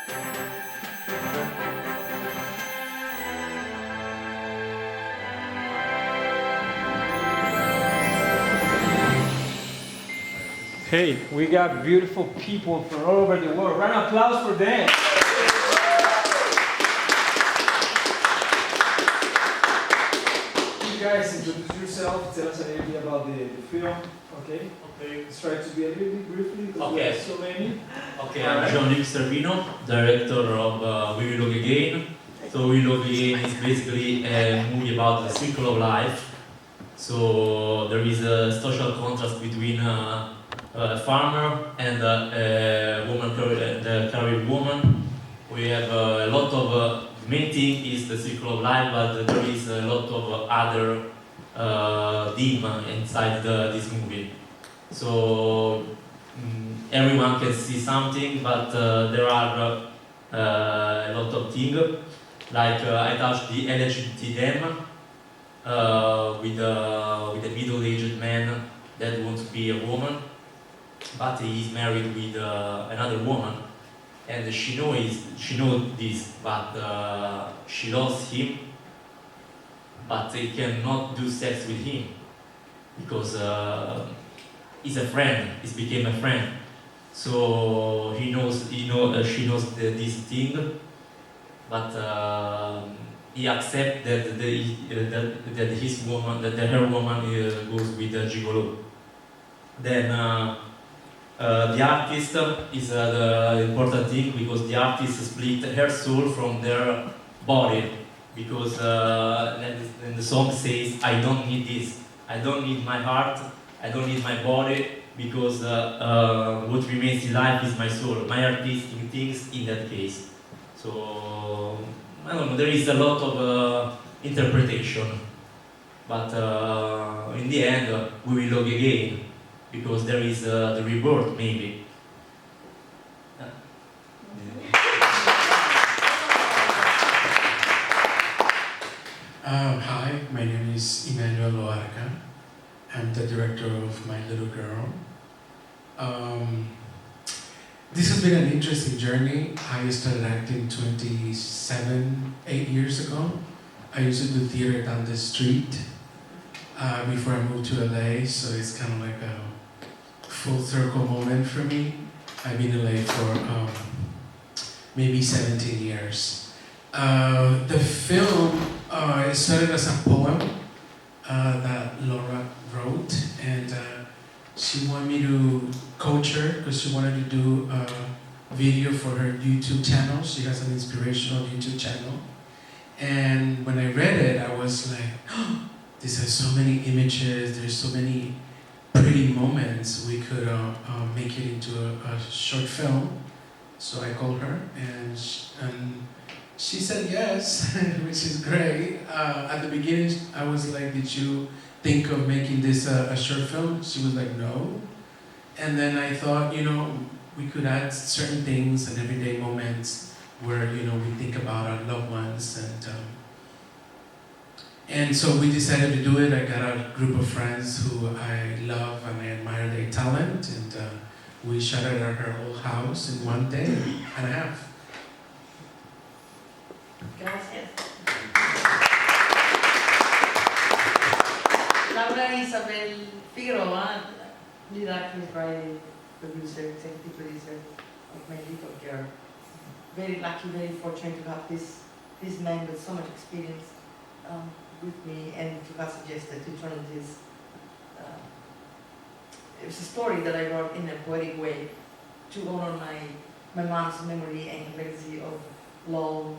Hey, we got beautiful people from all over the world. Round of applause for them. You guys introduce yourself, tell us a little bit about the film, okay? Okay. Let's try to be a little bit briefly because we Okay. have so many. Okay, I'm Jean-Luc Servino, director of We Will Love Again. So We Will Love Again is basically a movie about the circle of life. So there is a social contrast between a farmer and a woman, the career woman. We have a lot of main thing is the circle of life, but there is a lot of other theme inside this movie. So everyone can see something, but there are a lot of things. Like I touched the LGBT them with a middle-aged man that wants to be a woman, but he is married with another woman, and she knows this, but she loves him, but he cannot do sex with him because he's a friend. He became a friend, so she knows this thing, but he accepts that his woman, that her woman goes with a gigolo. Then the artist is the important thing because the artist split her soul from their body because and the song says, "I don't need this. I don't need my heart. I don't need my body because what remains in life is my soul." My artistic things in that case. So I don't know. There is a lot of interpretation, but in the end, we will love again because there is the rebirth, maybe. Hi, my name is Emmanuel Loarca. I'm the director of My Little Girl. This has been an interesting journey. I started acting 8 years ago. I used to do theater down the street before I moved to LA, so it's kind of like a full circle moment for me. I've been in LA for maybe 17 years. The film it started as a poem that Laura wrote, and she wanted me to coach her because she wanted to do a video for her YouTube channel. She has an inspirational YouTube channel. And when I read it, I was like, oh, this has so many images, there's so many pretty moments. We could make it into a short film. So I called her, and she said yes, which is great. At the beginning, I was like, did you think of making this a short film? She was like, no. And then I thought, we could add certain things and everyday moments where, we think about our loved ones. And so we decided to do it. I got a group of friends who I love and I admire their talent. And we shot it at her whole house in 1 day and a half. Gracias. Laura Isabel Figueroa, lead actress, writer, producer, executive producer of My Little Girl. Very lucky, very fortunate to have this man with so much experience with me and to have suggested to turn this. It was a story that I wrote in a poetic way to honor my mom's memory and legacy of love,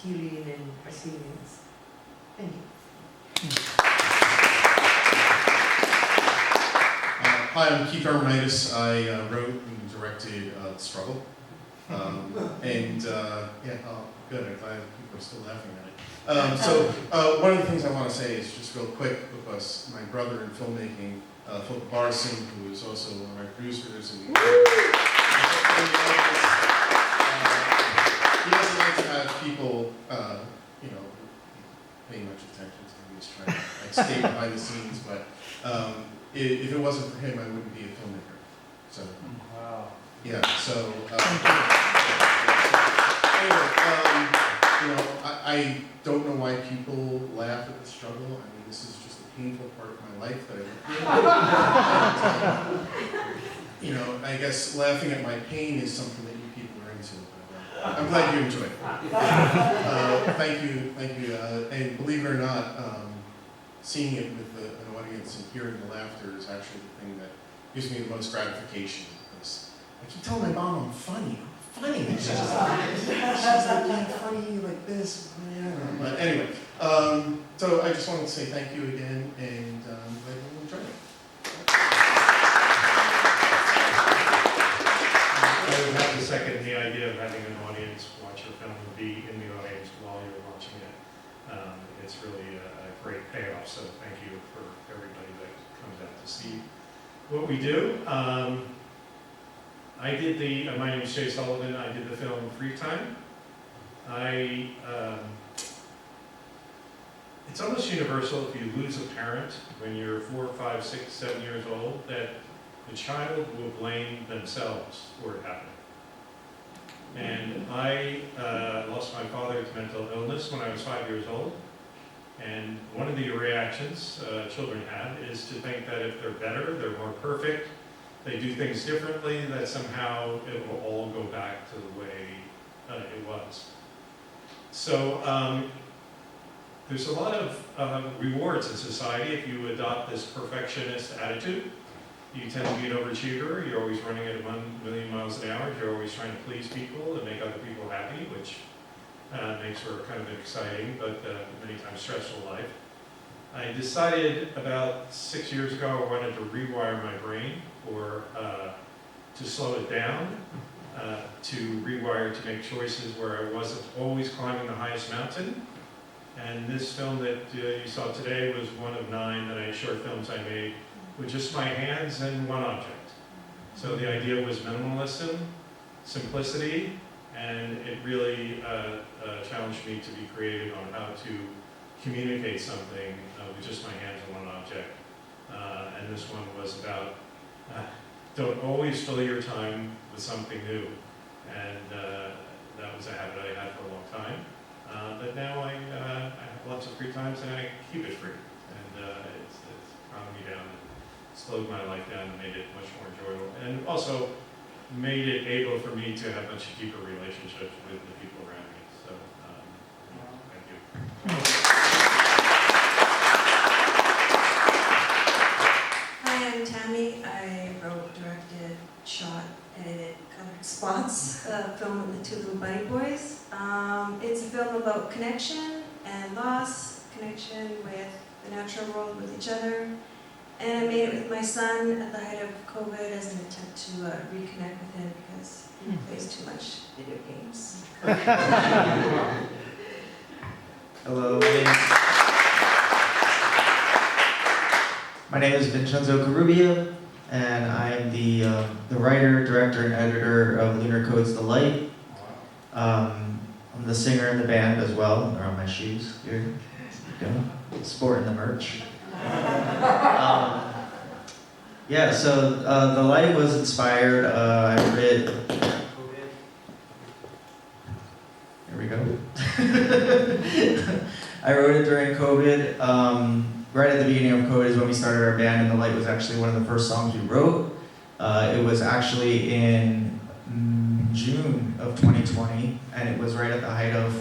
healing, and resilience. Thank you. Hi, I'm Keith Armenitis. I wrote and directed Struggle. Good. I'm glad people are still laughing at it. So one of the things I want to say is just real quick, because my brother in filmmaking, Philip Barson, who is also one of my producers, and he doesn't like to have people, paying much attention to him. He's trying to stay behind the scenes, but if it wasn't for him, I wouldn't be a filmmaker. So, Wow. yeah. So. I don't know why people laugh at the struggle. I mean, this is just a painful part of my life that I live through. You know, I guess laughing at my pain is something that you people are into. But, I'm glad you enjoyed it. Thank you. And believe it or not, seeing it with an audience and hearing the laughter is actually the thing that gives me the most gratification. Because I keep telling my mom I'm funny. She's like, yeah, funny like this. Yeah. But anyway, so I just wanted to say thank you again, and glad you enjoyed it. I would have to second the idea of having an audience watch your film and be in the audience while you're watching it. It's really a great payoff, so thank you for everybody that comes out to see what we do. My name is Jay Sullivan. I did the film Free Time. It's almost universal if you lose a parent when you're 4, 5, 6, 7 years old, that the child will blame themselves for it happening. And I lost my father to mental illness when I was 5 years old. And one of the reactions children have is to think that if they're better, they're more perfect, they do things differently, that somehow it will all go back to the way it was. So there's a lot of rewards in society if you adopt this perfectionist attitude. You tend to be an overachiever, you're always running at 1 million miles an hour, you're always trying to please people and make other people happy, which makes for kind of an exciting but many times stressful life. I decided about 6 years ago I wanted to rewire my brain to slow it down, to rewire to make choices where I wasn't always climbing the highest mountain. And this film that you saw today was one of 9 short films I made with just my hands and one object. So the idea was minimalism, simplicity, and it really challenged me to be creative on how to communicate something with just my hands and one object. And this one was about don't always fill your time with something new. And that was a habit I had for a long time. But now I have lots of free times and I keep it free. And it's calmed me down, and slowed my life down, and made it much more enjoyable. And also made it able for me to have much deeper relationships with the people around me. So thank you. Hi, I'm Tammy. I wrote, directed, shot, edited, colored Spots, a film with the 2 little bunny boys. It's a film about connection and loss, connection with the natural world, with each other. And I made it with my son at the height of COVID as an attempt to reconnect with him because he plays too much video games. Hello, my name is Vincenzo Carubia, and I am the writer, director, and editor of Lunar Code's The Light. I'm the singer in the band as well. They're on my shoes here. There you go. Sporting the merch. Yeah, so The Light was inspired. I read. Here we go. I wrote it during COVID. Right at the beginning of COVID is when we started our band, and The Light was actually one of the first songs we wrote. It was actually in June of 2020, and it was right at the height of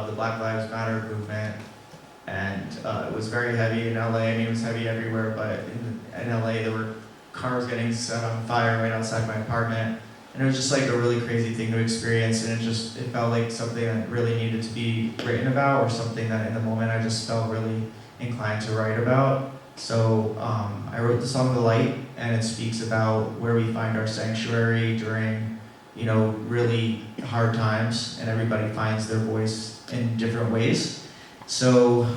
the Black Lives Matter movement. And it was very heavy in LA. I mean, it was heavy everywhere, but in LA there were cars getting set on fire right outside my apartment. And it was just like a really crazy thing to experience, and it felt like something that really needed to be written about, or something that in the moment I just felt really inclined to write about. So I wrote the song The Light, and it speaks about where we find our sanctuary during, really hard times, and everybody finds their voice in different ways. So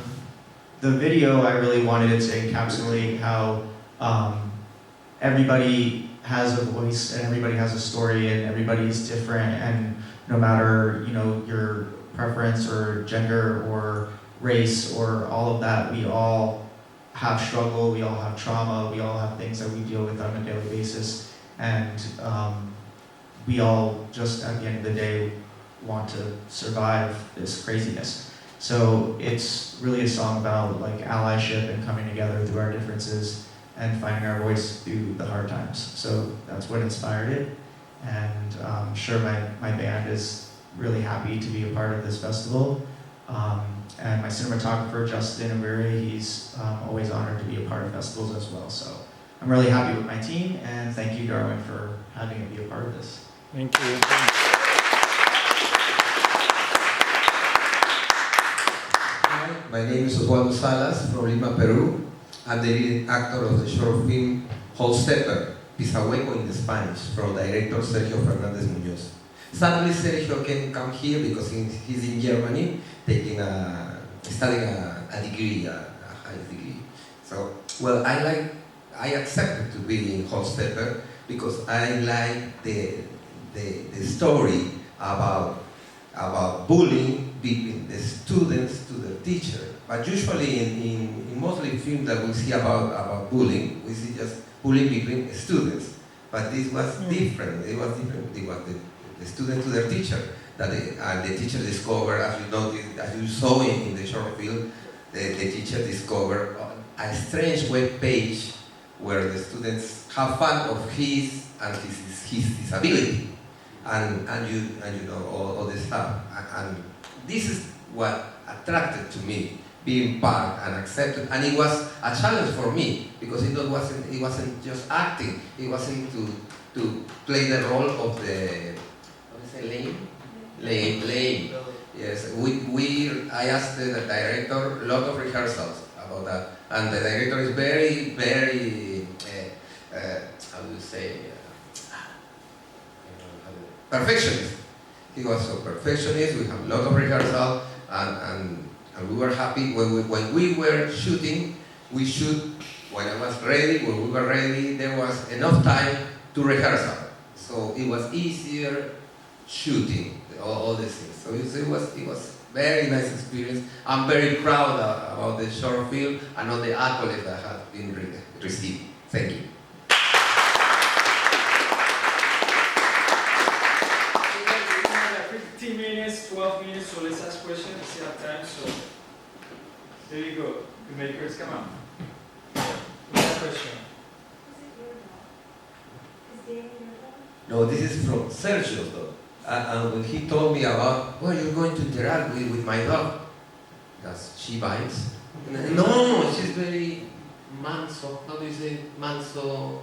the video, I really wanted it to encapsulate how everybody has a voice and everybody has a story and everybody's different, and no matter your preference or gender or race or all of that, we all have struggle, we all have trauma, we all have things that we deal with on a daily basis, and we all just at the end of the day want to survive this craziness. So it's really a song about like allyship and coming together through our differences and finding our voice through the hard times. So that's what inspired it. And I'm sure my band is really happy to be a part of this festival. And my cinematographer, Justin Aguirre, he's always honored to be a part of festivals as well. So I'm really happy with my team, and thank you, Darwin, for having me be a part of this. Thank you. Hi, my name is Osvaldo Salas from Lima, Peru. I'm the leading actor of the short film Holstepper, Pisahueco in Spanish, from director Sergio Fernandez Muñoz. Sadly, Sergio can't come here because he's in Germany taking studying a degree, a high degree. So, well, I accepted to be in Holstepper because I like the story about bullying between the students to the teacher. But usually in mostly films that we see about bullying, we see just bullying between students. But this was different. It was different. It was the student to their teacher. And the teacher discovered, as you noticed, as you saw in the short film, the teacher discovered a strange web page where the students have fun of his disability, and you know all this stuff. And this is what attracted to me, being part and accepted. And it was a challenge for me because it wasn't just acting. It wasn't to play the role of the lame. Yes, I asked the director a lot of rehearsals about that, and the director is very how do you say perfectionist. He was so perfectionist. We have a lot of rehearsal, and we were happy when we were shooting. We shoot when I was ready. When we were ready, there was enough time to rehearsal, so it was easier shooting all these things. So it was very nice experience. I'm very proud about the short film and all the accolades that have been received. Thank you. We have like 15 minutes, 12 minutes, so let's ask questions. We still have time, so there you go. The makers, come on. What's the question? No, this is from Sergio's dog. And when he told me about, well, you're going to interact with my dog, because she bites. No, she's very manso. How do you say manso?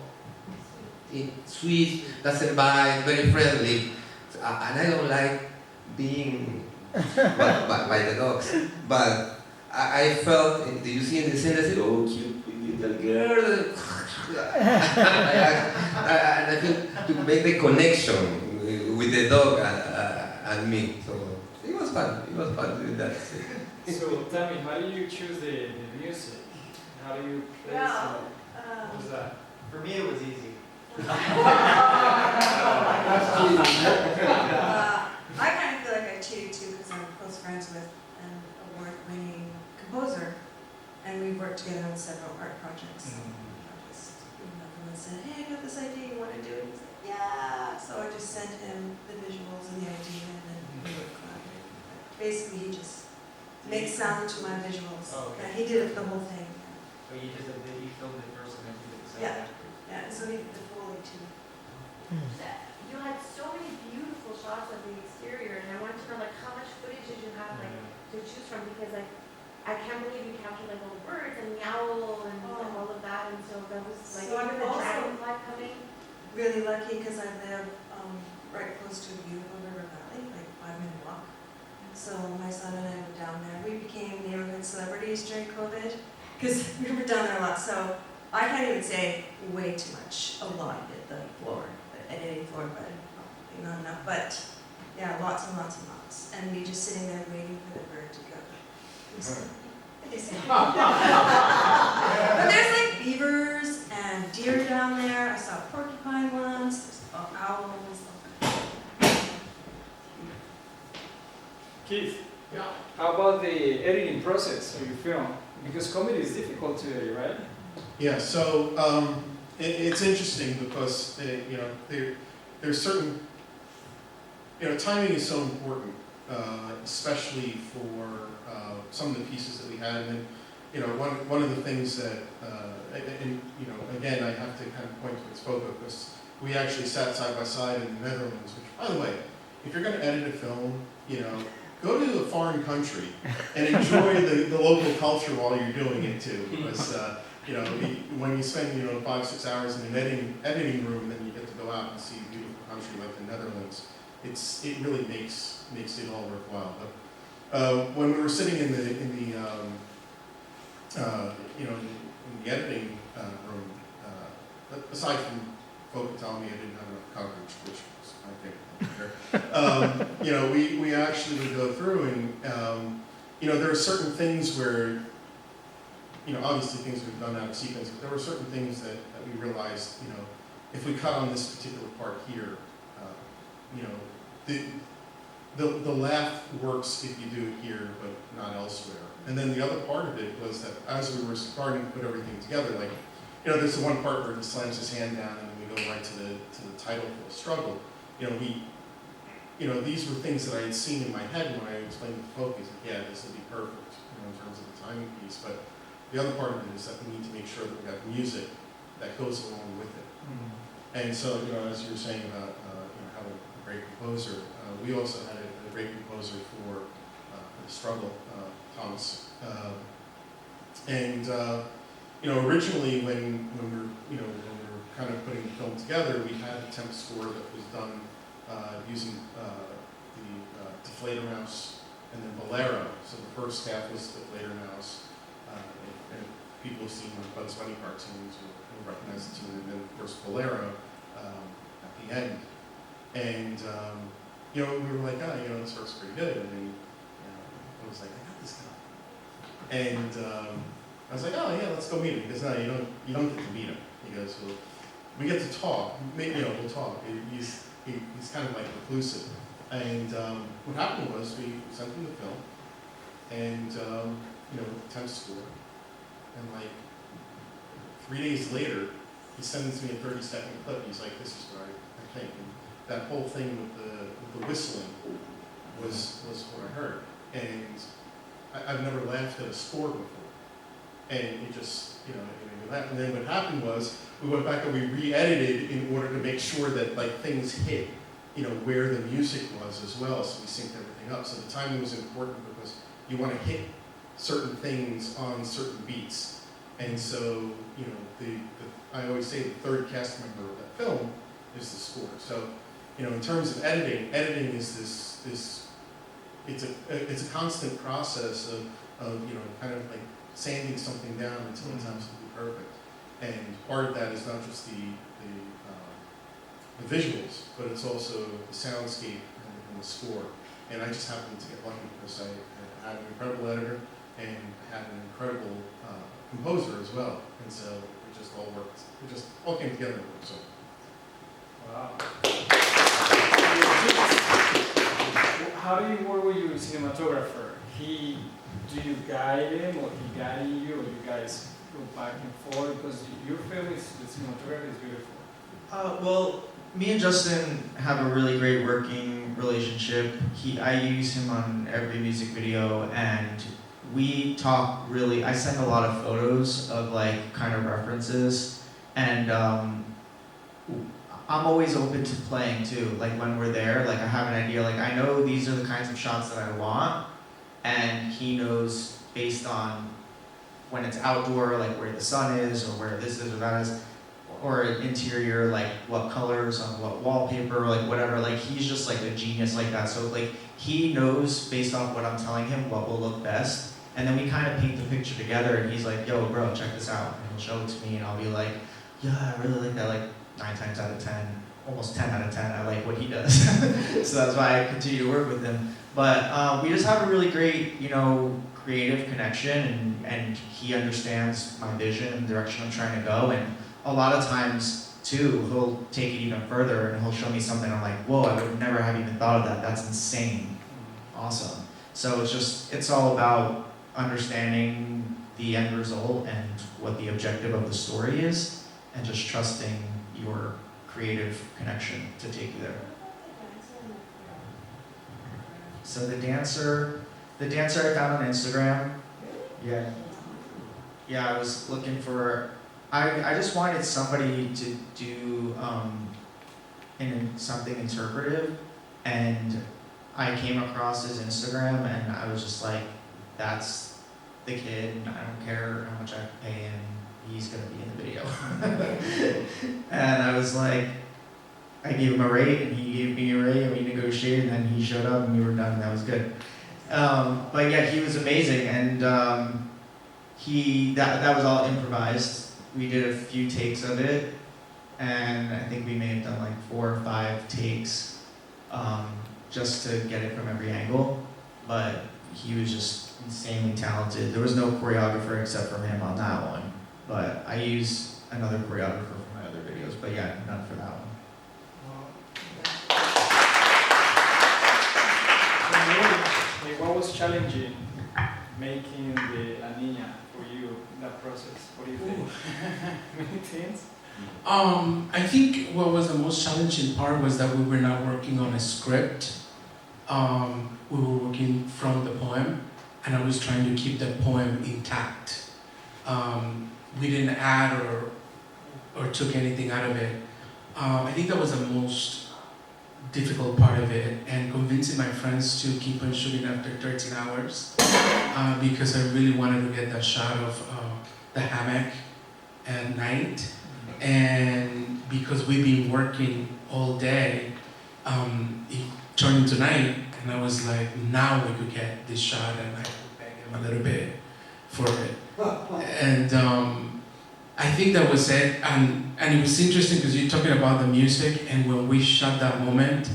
Sweet, doesn't bite, very friendly. And I don't like being by the dogs. But I felt, did you see in the scene, I said, oh, cute little girl. And I feel to make the connection with the dog and me. So it was fun. It was fun doing that. So tell me, how do you choose the music? How do you play Well, What was that? For me, it was easy. I kind of feel like I cheated too because I'm close friends with an award-winning composer, and we've worked together on several art projects. Everyone said, hey, I got this idea, you want to do it? He's like, yeah. So I just sent him the visuals and the idea, and then we would collaborate. Basically, he just makes sound to my visuals. Oh, okay. Yeah, he did the whole thing. So you did you filmed it first and then you did the second Yeah. after. Yeah, and so he did the Foley too. You had so many beautiful shots of the exterior, and I wanted to know like how much footage did you have like to choose from, because like I can't believe you captured like all the birds and the owl and like, all of that, and so that was like So even I'm the also dragonfly coming. really lucky because I live right close to the beautiful river valley, like 5-minute walk. So my son and I were down there. We became neighborhood celebrities during COVID because we were down there a lot. So I can't even say way too much. A lot at the floor, at any floor, but probably not enough. But yeah, lots and lots and lots. And me just sitting there waiting for the bird to go. But there's like beavers and deer down there. I saw a porcupine once. There's owls. Keith, how about the editing process of your film? Because comedy is difficult to edit, right? Yeah, so it's interesting because there's certain timing is so important, especially for some of the pieces that we had. And one of the things that, again, I have to kind of point to its photo because we actually sat side by side in the Netherlands. Which, by the way, if you're going to edit a film, go to a foreign country and enjoy the local culture while you're doing it too. Because when you spend 5-6 hours in an editing room, then you get to go out and see a beautiful country like the Netherlands. It really makes it all worthwhile. But when we were sitting in the editing room, aside from folk telling me I didn't have enough coverage, which was my favorite, we actually would go through and there are certain things where obviously things we've done out of sequence, but there were certain things that we realized if we cut on this particular part here, the laugh works if you do it here, but not elsewhere. And then the other part of it was that as we were starting to put everything together, like, there's the one part where he slams his hand down and then we go right to the title for the struggle. These were things that I had seen in my head when I explained to folk. He's like, yeah, this will be perfect, in terms of the timing piece. But the other part of it is that we need to make sure that we have music that goes along with it. Mm-hmm. And so, as you were saying about having a great composer, we also had a great composer for the struggle, Thomas. Originally when we were kind of putting the film together, we had a temp score that was done using the Deflator Mouse and then Bolero. So the first half was Deflator Mouse, and people have seen the Bugs Bunny cartoons will recognize the tune, and then of course Bolero at the end. And we were like, this works pretty good. And then I was like, I got this guy. And I was like, oh yeah, let's go meet him. Because no, you don't get to meet him. He goes, well, we get to talk. Maybe we'll talk. He's kind of like reclusive. And what happened was we sent him the film, and temp score, and like 3 days later, he sends me a 30-second clip. He's like, this is what I think. And that whole thing with the whistling was what I heard. And I've never laughed at a score before. And it just, it made me laugh. And then what happened was we went back and we re-edited in order to make sure that things hit, where the music was as well. So we synced everything up. So the timing was important because you want to hit certain things on certain beats. And so, I always say the third cast member of that film is the score. So, in terms of editing is this it's a constant process of kind of like sanding something down until it's absolutely perfect. And part of that is not just the visuals, but it's also the soundscape and the score. And I just happened to get lucky because I had an incredible editor and had an incredible composer as well. And so it just all worked. It just all came together. So. Wow. How do you work with your cinematographer? Do you guide him, or he guide you, or you guys go back and forth? Because your film the cinematography is beautiful. Well, me and Justin have a really great working relationship. I use him on every music video, and we talk really. I send a lot of photos of kind of references, and I'm always open to playing too. When we're there, I have an idea. I know these are the kinds of shots that I want, and he knows based on when it's outdoor, where the sun is, or where this is or that is, or interior, what colors on what wallpaper, whatever. He's just a genius like that. So he knows based on what I'm telling him what will look best, and then we kind of paint the picture together. And he's like, "Yo, bro, check this out," and he'll show it to me, and I'll be like, "Yeah, I really like that." 9 times out of 10, almost 10 out of 10, I like what he does. So that's why I continue to work with him. But we just have a really great, creative connection, and he understands my vision and the direction I'm trying to go. And a lot of times, too, he'll take it even further, and he'll show me something I'm like, whoa, I would never have even thought of that. That's insane. Awesome. So it's all about understanding the end result and what the objective of the story is, and just trusting your creative connection to take you there. So the dancer I found on Instagram. Yeah. Yeah, I was looking for. I just wanted somebody to do something interpretive, and I came across his Instagram, and I was just like, that's the kid, and I don't care how much I pay him, he's gonna be in the video. And I was like, I gave him a rate, and he gave me a rate, and we negotiated, and then he showed up, and we were done, and that was good. But yeah, he was amazing, and that was all improvised. We did a few takes of it, and I think we may have done like 4 or 5 takes just to get it from every angle. But he was just insanely talented. There was no choreographer except for him on that one. But I used another choreographer for my other videos. But yeah, none for that one. What was challenging making the La Niña for you, that process? What do you think? Many things? I think what was the most challenging part was that we were not working on a script. We were working from the poem, and I was trying to keep the poem intact. We didn't add or took anything out of it. I think that was the most difficult part of it, and convincing my friends to keep on shooting after 13 hours because I really wanted to get that shot of the hammock at night. And because we've been working all day, it turned into night, and I was like, now we could get this shot, and I could beg him a little bit for it. And I think that was it. And it was interesting because you're talking about the music, and when we shot that moment,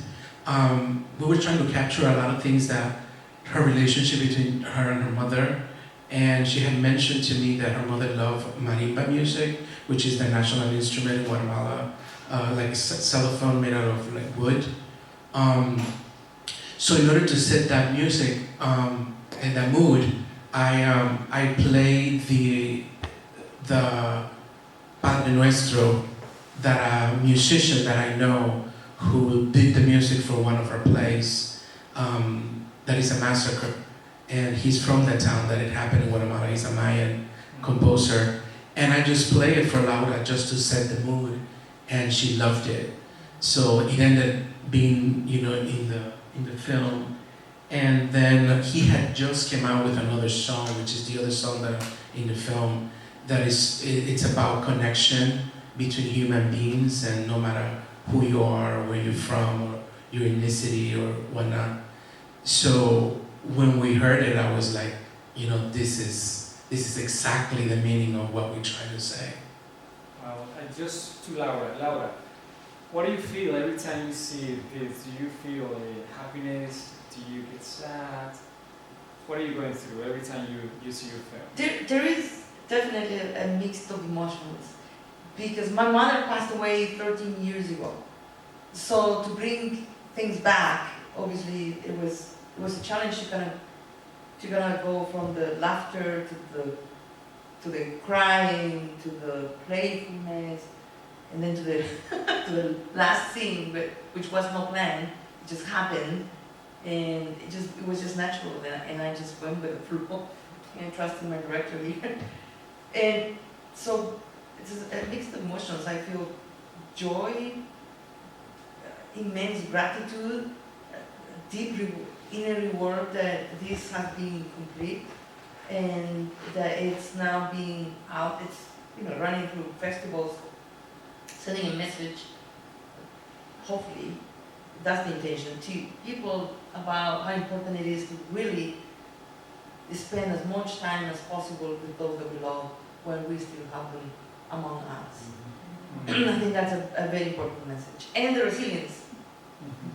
we were trying to capture a lot of things that her relationship between her and her mother. And she had mentioned to me that her mother loved marimba music, which is the national instrument in Guatemala, like a xylophone made out of like wood. So in order to set that music and that mood, I played the Padre Nuestro that a musician that I know who did the music for one of our plays, that is a massacre. And he's from the town that it happened in Guatemala. He's a Mayan composer. And I just played it for Laura just to set the mood, and she loved it. So it ended being, in the film. And then he had just came out with another song, which is the other song that in the film, it's about connection between human beings, and no matter who you are, or where you're from, or your ethnicity, or whatnot. So when we heard it, I was like, this is exactly the meaning of what we're trying to say. Well, just to Laura, what do you feel every time you see this? Do you feel happiness? Do you get sad? What are you going through every time you see your film? There is definitely a mix of emotions, because my mother passed away 13 years ago. So to bring things back, obviously it was a challenge to kind of go from the laughter to the crying, to the playfulness, and then to the to the last scene, which was not planned. It just happened, and it was just natural, and I just went with the flow and trusting my director here. And so it's a mixed emotions. I feel joy, immense gratitude, deep inner reward that this has been complete, and that it's now being out. It's running through festivals, sending a message. Hopefully, that's the intention to people about how important it is to really spend as much time as possible with those that we love when we still have them among us. I think that's a very important message. And the resilience,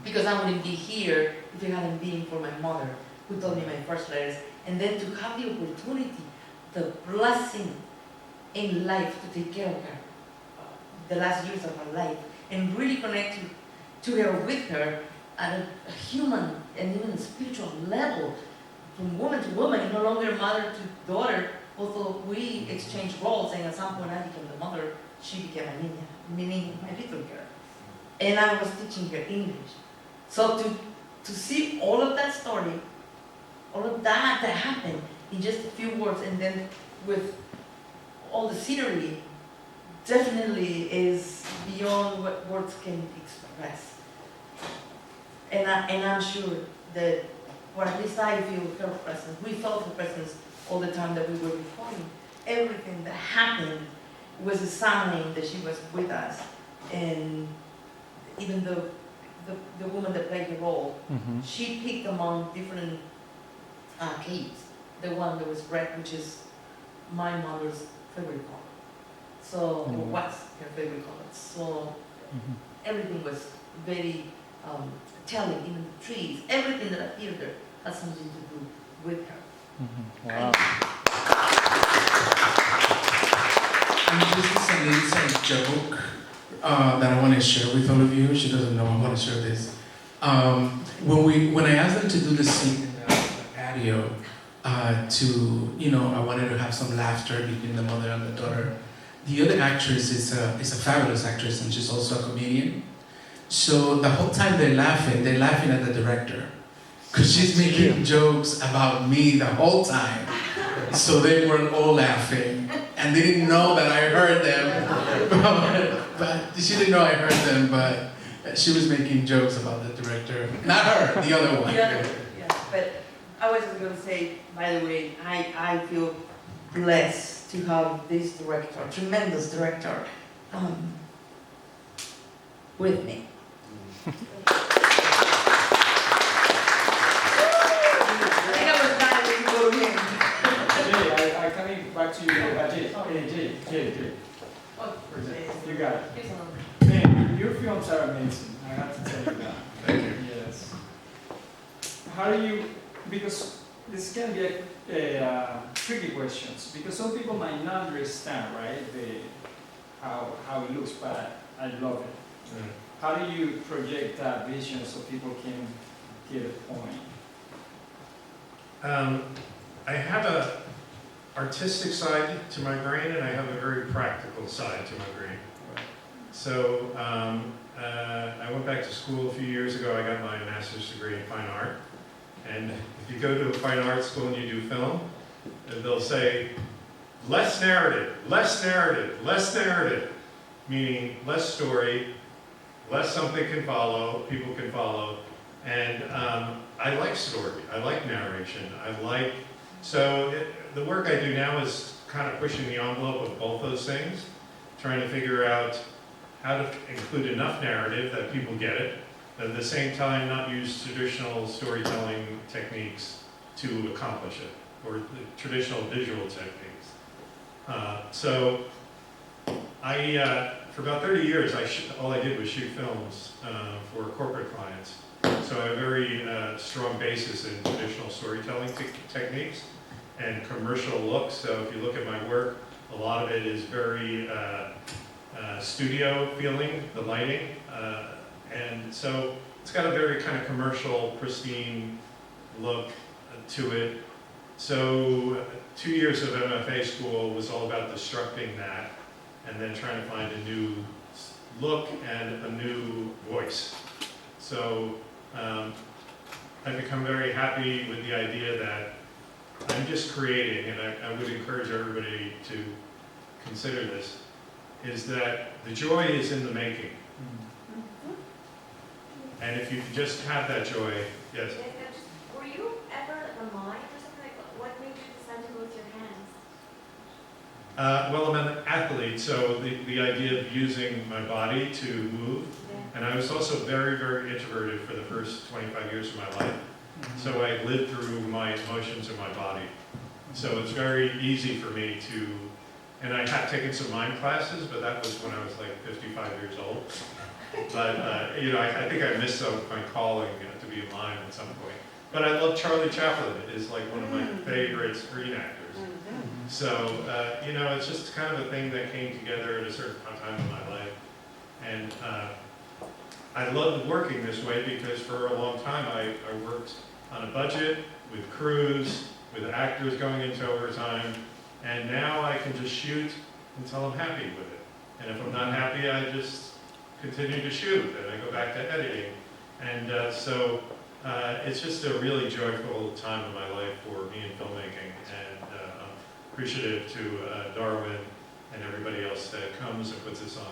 because I wouldn't be here if it hadn't been for my mother, who told me my first letters, and then to have the opportunity, the blessing in life to take care of her, the last years of her life, and really connect to her, with her, at a human and even spiritual level, from woman to woman, and no longer mother to daughter, although we exchanged roles, and at some point I became the mother, she became a niña, meaning my little girl. And I was teaching her English. So to to see all of that story, all of that happened in just a few words, and then with all the scenery, definitely is beyond what words can express. And I'm sure that, or at least I feel her presence, we felt her presence all the time that we were recording. Everything that happened was a sign that she was with us. And even the woman that played the role, she picked among different capes, the one that was red, which is my mother's favorite color. So, or what's her favorite color. So, everything was very telling, even the trees, everything that appeared there has something to do with her. Wow. And this is an inside joke that I want to share with all of you. She doesn't know I want to share this. When I asked them to do the scene in the patio, I wanted to have some laughter between the mother and the daughter. The other actress is a fabulous actress, and she's also a comedian. So the whole time they're laughing at the director, because she's making jokes about me the whole time. So they were all laughing, and they didn't know that I heard them. But she didn't know I heard them, but she was making jokes about the director. Not her, the other one. The other, yeah. But I was just going to say, by the way, I feel blessed to have this director, tremendous director, with me. I think I was dying to go to him. Jay, I coming back to you. Jay. Oh, You got it. he's on. Man, your films are amazing. I have to tell you that. Thank you. Yes. How do you, because this can be a tricky questions, because some people might not understand, right, how it looks, but I love it. How do you project that vision so people can get a point? I have a artistic side to my brain, and I have a very practical side to my brain. So I went back to school a few years ago. I got my master's degree in fine art. And if you go to a fine art school and you do film, they'll say, less narrative, less narrative, less narrative, meaning less story, less something can follow, people can follow. And I like story, I like narration, the work I do now is kind of pushing the envelope of both those things, trying to figure out how to include enough narrative that people get it, but at the same time not use traditional storytelling techniques to accomplish it, or the traditional visual techniques. For about 30 years, all I did was shoot films for corporate clients. So I have a very strong basis in traditional storytelling techniques and commercial looks. So if you look at my work, a lot of it is very studio feeling, the lighting. And so it's got a very kind of commercial, pristine look to it. So 2 years of MFA school was all about destructing that and then trying to find a new look and a new voice. So I've become very happy with the idea that I'm just creating, and I would encourage everybody to consider this, is that the joy is in the making. And if you just have that joy, yes? Were you ever like a mime or something like that? What made you decide to go with your hands? Well, I'm an athlete, so the idea of using my body to move, and I was also very, very introverted for the first 25 years of my life. So I lived through my emotions in my body. So it's very easy for me to, and I had taken some mime classes, but that was when I was like 55 years old. But, I think I missed my calling to be a mime at some point. But I love Charlie Chaplin, is like one of my favorite screen actors. So, it's just kind of a thing that came together at a certain time in my life. And I loved working this way because for a long time I worked on a budget, with crews, with actors going into overtime, and now I can just shoot until I'm happy with it. And if I'm not happy, I just continue to shoot, and I go back to editing. And so It's just a really joyful time in my life for me in filmmaking, and I'm appreciative to Darwin and everybody else that comes and puts this on.